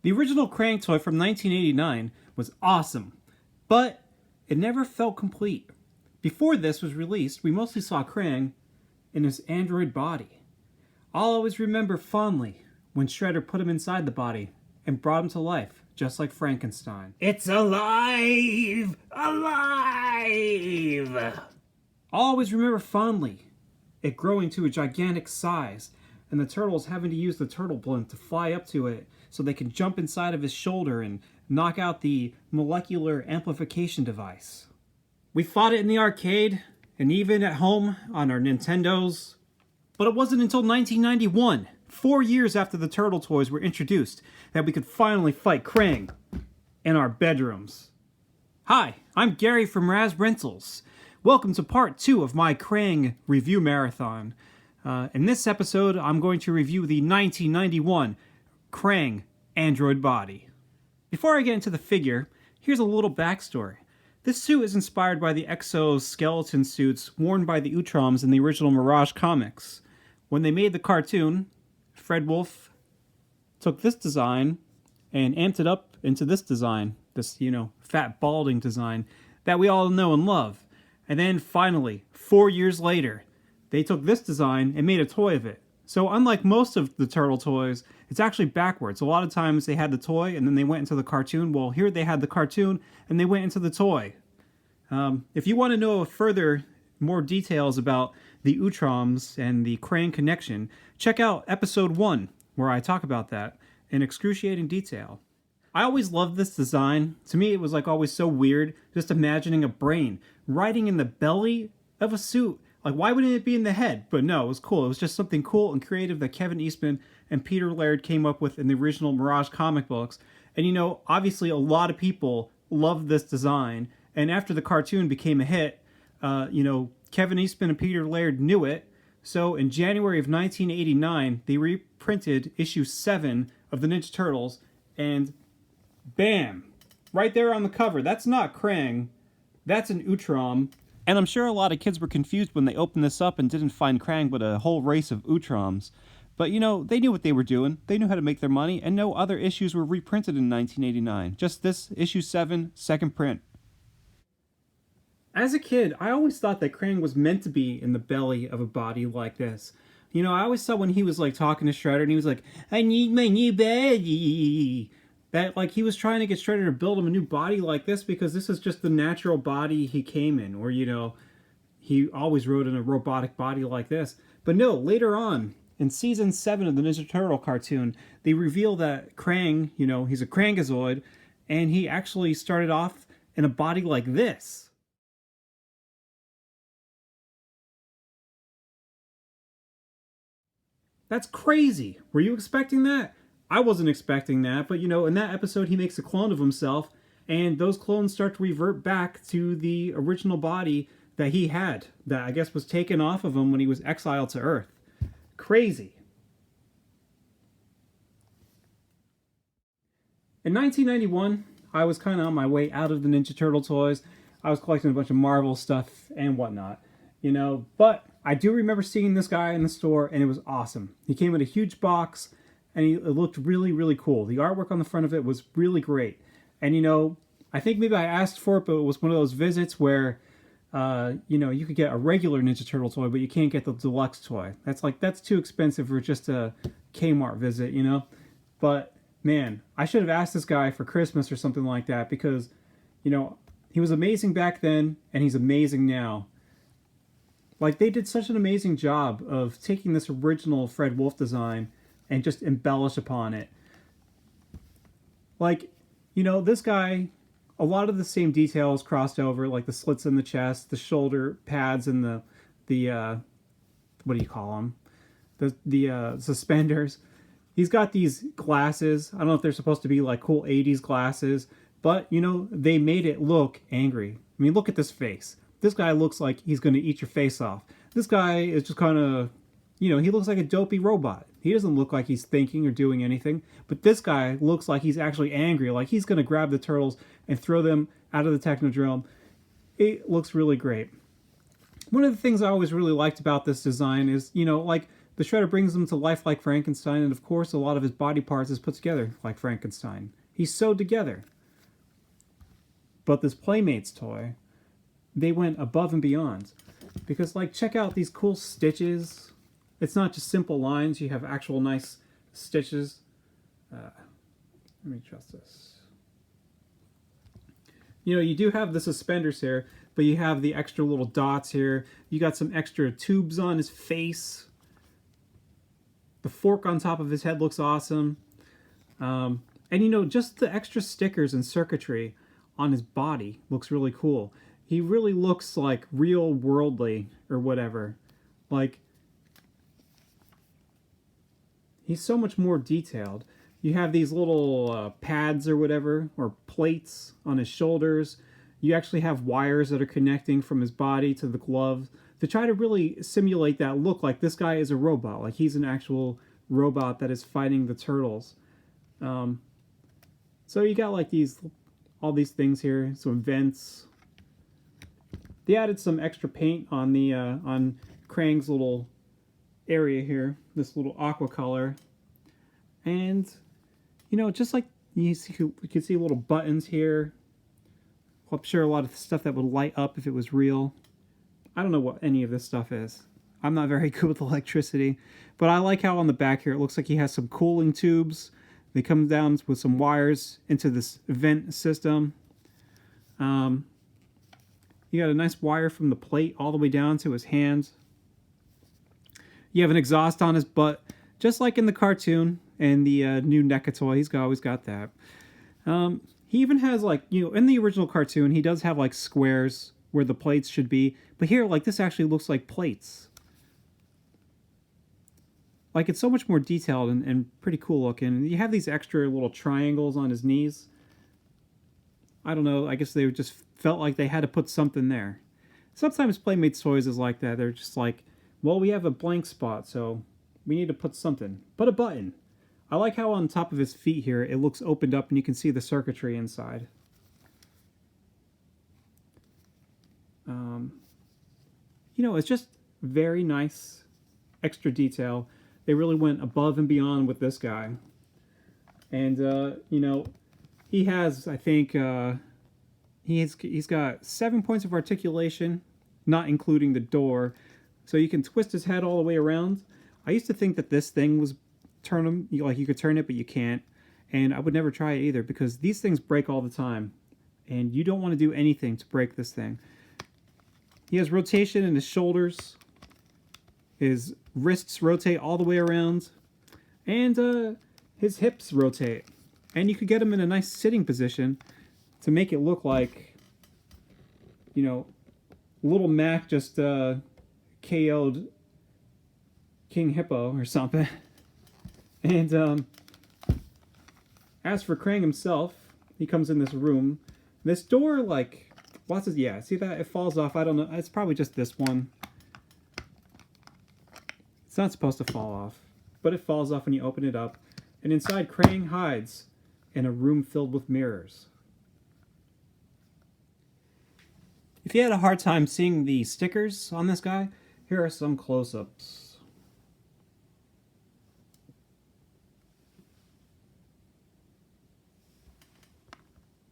The original Krang toy from 1989 was awesome, but it never felt complete. Before this was released, we mostly saw Krang in his android body. I'll always remember fondly when Shredder put him inside the body and brought him to life, just like Frankenstein. It's alive! Alive! I'll always remember fondly it growing to a gigantic size, and the turtles having to use the turtle blimp to fly up to it so they can jump inside of his shoulder and knock out the molecular amplification device. We fought it in the arcade, and even at home on our Nintendos. But it wasn't until 1991, 4 years after the turtle toys were introduced, that we could finally fight Krang in our bedrooms. Hi, I'm Gary from Raz Rentals. Welcome to part 2 of my Krang Review Marathon. In this episode, I'm going to review the 1991 Krang Android Body. Before I get into the figure, here's a little backstory. This suit is inspired by the exoskeleton suits worn by the Utoms in the original Mirage comics. When they made the cartoon, Fred Wolf took this design and amped it up into this design, this, fat balding design that we all know and love. And then finally, 4 years later, they took this design and made a toy of it. So unlike most of the turtle toys, it's actually backwards. A lot of times they had the toy and then they went into the cartoon. Well, here they had the cartoon and they went into the toy. If you want to know more details about the Utoms and the Krang connection, check out episode 1, where I talk about that in excruciating detail. I always loved this design. To me, it was always so weird, just imagining a brain riding in the belly of a suit. Why wouldn't it be in the head? But no, it was cool. It was just something cool and creative that Kevin Eastman and Peter Laird came up with in the original Mirage comic books. And obviously a lot of people loved this design. And after the cartoon became a hit, Kevin Eastman and Peter Laird knew it. So in January of 1989, they reprinted issue 7 of the Ninja Turtles. And bam! Right there on the cover. That's not Krang. That's an Utom. And I'm sure a lot of kids were confused when they opened this up and didn't find Krang but a whole race of Utoms. But they knew what they were doing. They knew how to make their money, and no other issues were reprinted in 1989. Just this, issue 7, second print. As a kid, I always thought that Krang was meant to be in the belly of a body like this. I always thought when he was talking to Shredder and he was like, "I need my new body," that he was trying to get Shredder to build him a new body like this because this is just the natural body he came in, or he always rode in a robotic body like this. But no, later on in season 7 of the Ninja Turtle cartoon, they reveal that Krang, he's a Krangezoid, and he actually started off in a body like this. That's crazy. Were you expecting that? I wasn't expecting that, but in that episode he makes a clone of himself, and those clones start to revert back to the original body that he had, that I guess was taken off of him when he was exiled to Earth. Crazy. In 1991, I was kind of on my way out of the Ninja Turtle toys. I was collecting a bunch of Marvel stuff and whatnot, but I do remember seeing this guy in the store, and it was awesome. He came in a huge box, and it looked really, really cool. The artwork on the front of it was really great. And, I think maybe I asked for it, but it was one of those visits where, you could get a regular Ninja Turtle toy, but you can't get the deluxe toy. That's too expensive for just a Kmart visit, But, man, I should have asked this guy for Christmas or something like that because, he was amazing back then, and he's amazing now. They did such an amazing job of taking this original Fred Wolf design and just embellish upon it. This guy, a lot of the same details crossed over, like the slits in the chest, the shoulder pads, and the what do you call them? The suspenders. He's got these glasses. I don't know if they're supposed to be cool 80s glasses, but they made it look angry. I mean, look at this face. This guy looks like he's going to eat your face off. This guy is just kind of, he looks like a dopey robot. He doesn't look like he's thinking or doing anything. But this guy looks like he's actually angry, like he's going to grab the turtles and throw them out of the Technodrome. It looks really great. One of the things I always really liked about this design is, The Shredder brings him to life like Frankenstein, and of course a lot of his body parts is put together like Frankenstein. He's sewed together. But this Playmates toy, they went above and beyond. Because, like, check out these cool stitches. It's not just simple lines, you have actual nice stitches. Let me adjust this. You know, you do have the suspenders here, but you have the extra little dots here. You got some extra tubes on his face. The fork on top of his head looks awesome. And you know, just the extra stickers and circuitry on his body looks really cool. He really looks like real worldly or whatever. Like, he's so much more detailed. You have these little pads or whatever, or plates on his shoulders. You actually have wires that are connecting from his body to the glove to try to really simulate that look like this guy is a robot, like he's an actual robot that is fighting the turtles. So you got like all these things here, some vents. They added some extra paint on the on Krang's little area here, this little aqua color, and you know, just like you can see little buttons here. I'm sure a lot of stuff that would light up if it was real. I don't know what any of this stuff is. I'm not very good with electricity, but I like how on the back here it looks like he has some cooling tubes. They come down with some wires into this vent system. You got a nice wire from the plate all the way down to his hands. You have an exhaust on his butt, just like in the cartoon and the new NECA toy. He's always got that. He even has, like, you know, in the original cartoon, he does have like squares where the plates should be, but here, like, this actually looks like plates. Like, it's so much more detailed and pretty cool looking. You have these extra little triangles on his knees. I don't know, I guess they just felt like they had to put something there. Sometimes Playmates toys is like that. They're just like, well, we have a blank spot, so we need to put something. Put a button. I like how on top of his feet here, it looks opened up and you can see the circuitry inside. You know, it's just very nice, extra detail. They really went above and beyond with this guy. And, you know, he has, I think, he's got 7 points of articulation, not including the door. So you can twist his head all the way around. I used to think that this thing was like you could turn it, but you can't. And I would never try it either because these things break all the time. And you don't want to do anything to break this thing. He has rotation in his shoulders. His wrists rotate all the way around. And his hips rotate. And you could get him in a nice sitting position to make it look like, you know, Little Mac just KO'd King Hippo or something. And as for Krang himself, he comes in this room. This door, like, lots of, yeah, see that? It falls off. I don't know. It's probably just this one. It's not supposed to fall off, but it falls off when you open it up. And inside, Krang hides in a room filled with mirrors. If you had a hard time seeing the stickers on this guy, here are some close-ups.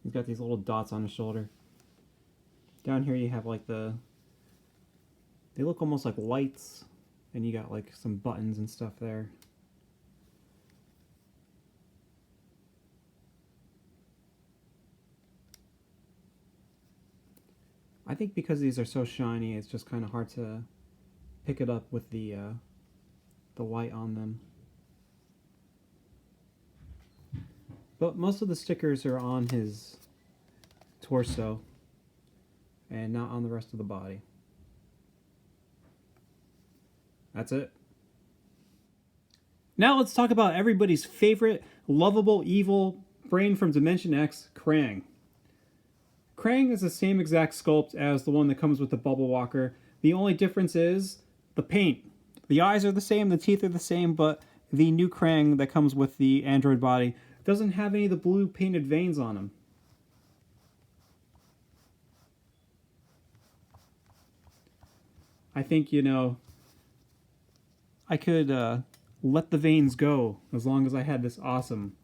He's got these little dots on his shoulder. Down here you have like they look almost like lights, and you got like some buttons and stuff there. I think because these are so shiny, it's just kind of hard to pick it up with the light on them. But most of the stickers are on his torso and not on the rest of the body. That's it. Now let's talk about everybody's favorite lovable evil brain from Dimension X, Krang. Krang is the same exact sculpt as the one that comes with the Bubble Walker. The only difference is the paint. The eyes are the same, the teeth are the same, but the new Krang that comes with the Android body doesn't have any of the blue painted veins on him. I think, you know, I could let the veins go as long as I had this awesome,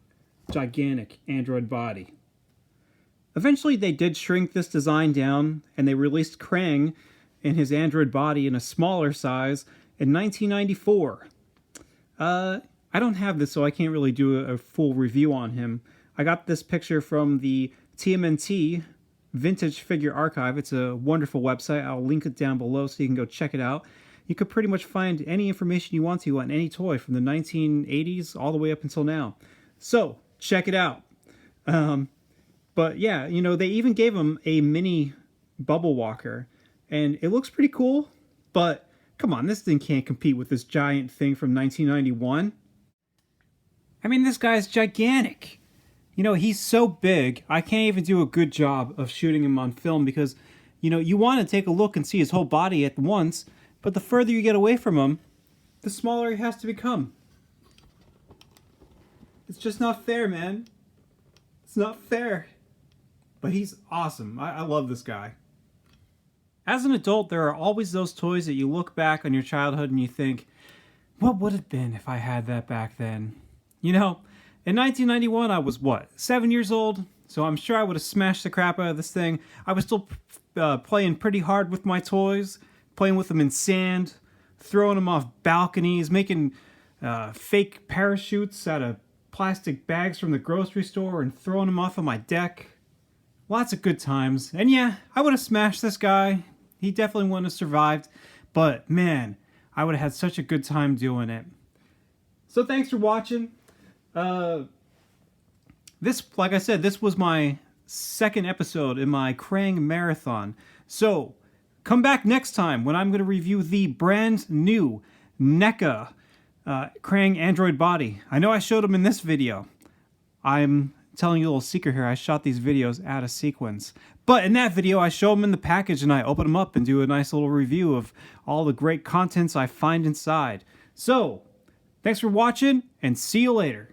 gigantic Android body. Eventually they did shrink this design down, and they released Krang in his Android body in a smaller size in 1994. I don't have this, so I can't really do a full review on him. I got this picture from the TMNT Vintage Figure Archive. It's a wonderful website. I'll link it down below so you can go check it out. You could pretty much find any information you want to on any toy from the 1980s all the way up until now. So, check it out. But yeah, you know, they even gave him a mini bubble walker, and it looks pretty cool, but come on, this thing can't compete with this giant thing from 1991. I mean, this guy's gigantic. You know, he's so big, I can't even do a good job of shooting him on film because, you know, you want to take a look and see his whole body at once, but the further you get away from him, the smaller he has to become. It's just not fair, man. It's not fair. But he's awesome. I love this guy. As an adult, there are always those toys that you look back on your childhood and you think, what would it have been if I had that back then? You know, in 1991, I was, 7 years old? So I'm sure I would have smashed the crap out of this thing. I was still playing pretty hard with my toys, playing with them in sand, throwing them off balconies, making fake parachutes out of plastic bags from the grocery store and throwing them off of my deck. Lots of good times. And yeah, I would have smashed this guy. He definitely wouldn't have survived. But man, I would have had such a good time doing it. So thanks for watching. This, like I said, this was my second episode in my Krang Marathon. So come back next time when I'm going to review the brand new NECA Krang Android Body. I know I showed him in this video. I'm telling you a little secret here. I shot these videos out of sequence. But in that video, I show them in the package and I open them up and do a nice little review of all the great contents I find inside. So, thanks for watching and see you later.